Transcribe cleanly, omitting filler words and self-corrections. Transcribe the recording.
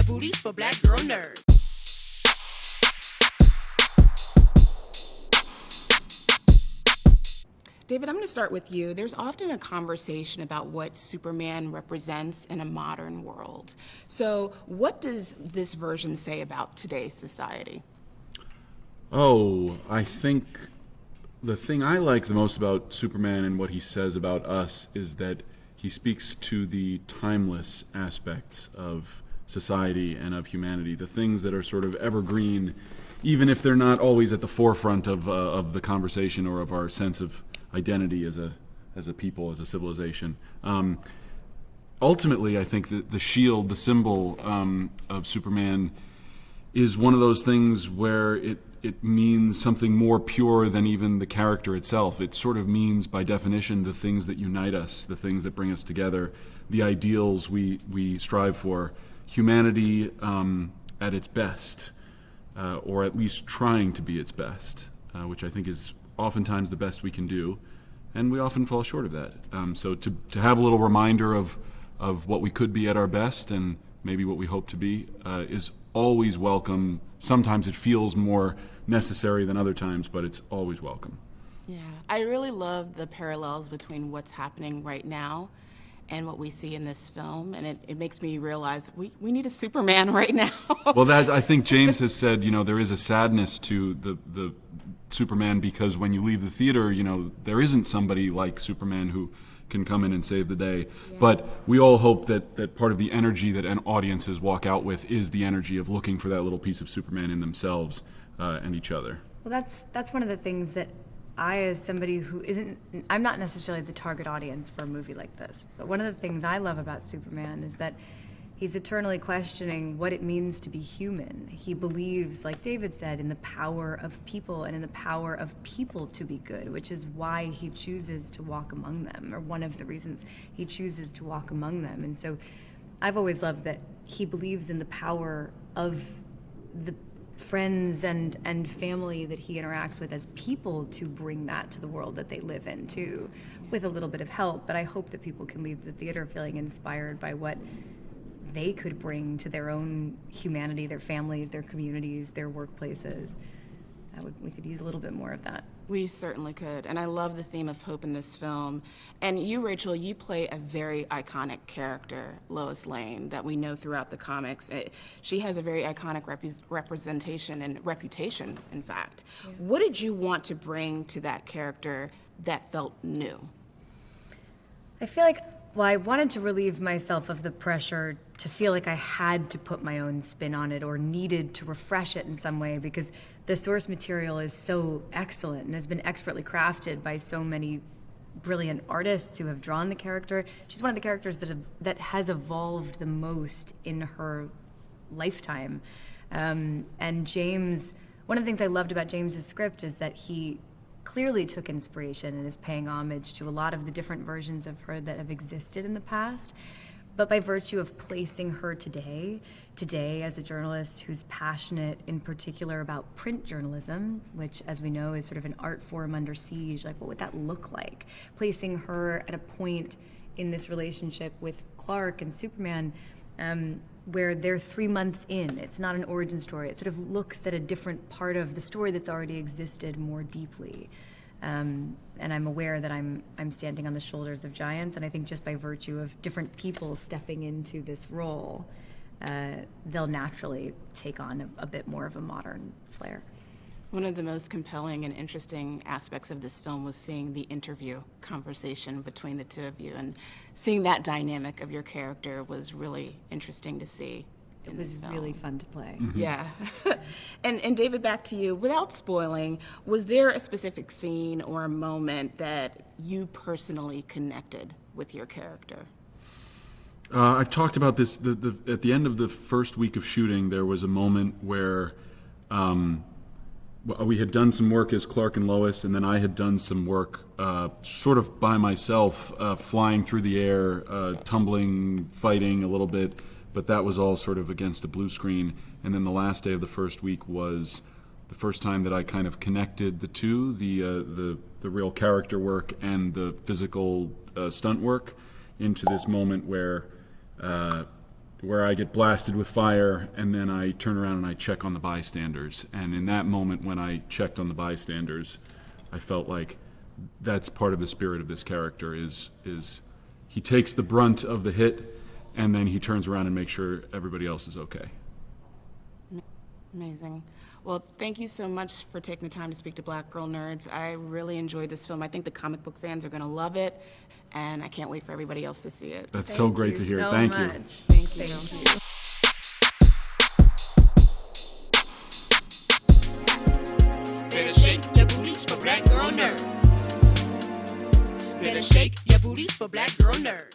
booties for black girl nerds. David, I'm going to start with you. There's often a conversation about what Superman represents in a modern world. So, what does this version say about today's society? Oh, I think the thing I like the most about Superman and what he says about us is that he speaks to the timeless aspects of society and of humanity, the things that are sort of evergreen, even if they're not always at the forefront of the conversation or of our sense of identity as a people, as a civilization. Ultimately, I think that the shield, the symbol of Superman, is one of those things where it means something more pure than even the character itself. It sort of means, by definition, the things that unite us, the things that bring us together, the ideals we strive for, humanity at its best, or at least trying to be its best, which I think is oftentimes the best we can do, and we often fall short of that. So to have a little reminder of what we could be at our best and maybe what we hope to be is always welcome. Sometimes it feels more necessary than other times, but it's always welcome. Yeah, I really love the parallels between what's happening right now and what we see in this film, and it makes me realize we need a Superman right now. Well, I think James has said, there is a sadness to the Superman, because when you leave the theater, there isn't somebody like Superman who can come in and save the day. Yeah. But we all hope that part of the energy that audiences walk out with is the energy of looking for that little piece of Superman in themselves and each other. Well, that's one of the things that I, as somebody who I'm not necessarily the target audience for a movie like this, but one of the things I love about Superman is that he's eternally questioning what it means to be human. He believes, like David said, in the power of people and in the power of people to be good, which is why he chooses to walk among them, or one of the reasons he chooses to walk among them. And so I've always loved that he believes in the power of the friends and family that he interacts with as people to bring that to the world that they live in too, with a little bit of help. But I hope that people can leave the theater feeling inspired by what they could bring to their own humanity, their families, their communities, their workplaces. We could use a little bit more of that. We certainly could, and I love the theme of hope in this film. And you, Rachel, you play a very iconic character, Lois Lane, that we know throughout the comics. She has a very iconic representation and reputation, in fact. Yeah. What did you want to bring to that character that felt new? I feel like, I wanted to relieve myself of the pressure to feel like I had to put my own spin on it or needed to refresh it in some way, because the source material is so excellent and has been expertly crafted by so many brilliant artists who have drawn the character. She's one of the characters that has evolved the most in her lifetime. And James, one of the things I loved about James's script is that he clearly took inspiration and is paying homage to a lot of the different versions of her that have existed in the past. But by virtue of placing her today as a journalist who's passionate in particular about print journalism, which, as we know, is sort of an art form under siege, like what would that look like? Placing her at a point in this relationship with Clark and Superman where they're 3 months in. It's not an origin story. It sort of looks at a different part of the story that's already existed more deeply. And I'm aware that I'm standing on the shoulders of giants, and I think just by virtue of different people stepping into this role, they'll naturally take on a bit more of a modern flair. One of the most compelling and interesting aspects of this film was seeing the interview conversation between the two of you, and seeing that dynamic of your character was really interesting to see. It was really fun to play. Mm-hmm. Yeah. And David, back to you. Without spoiling, was there a specific scene or a moment that you personally connected with your character? I've talked about this. At the end of the first week of shooting, there was a moment where we had done some work as Clark and Lois, and then I had done some work sort of by myself, flying through the air, tumbling, fighting a little bit, but that was all sort of against a blue screen. And then the last day of the first week was the first time that I kind of connected the two, the real character work and the physical stunt work, into this moment where where I get blasted with fire, and then I turn around and I check on the bystanders. And in that moment, when I checked on the bystanders, I felt like that's part of the spirit of this character. Is he takes the brunt of the hit, and then he turns around and makes sure everybody else is okay. Amazing. Well, thank you so much for taking the time to speak to Black Girl Nerds. I really enjoyed this film. I think the comic book fans are going to love it, and I can't wait for everybody else to see it. That's so great to hear. Thank you. Thank you. Better shake your booties for Black Girl Nerds. Better shake your booties for Black Girl Nerds.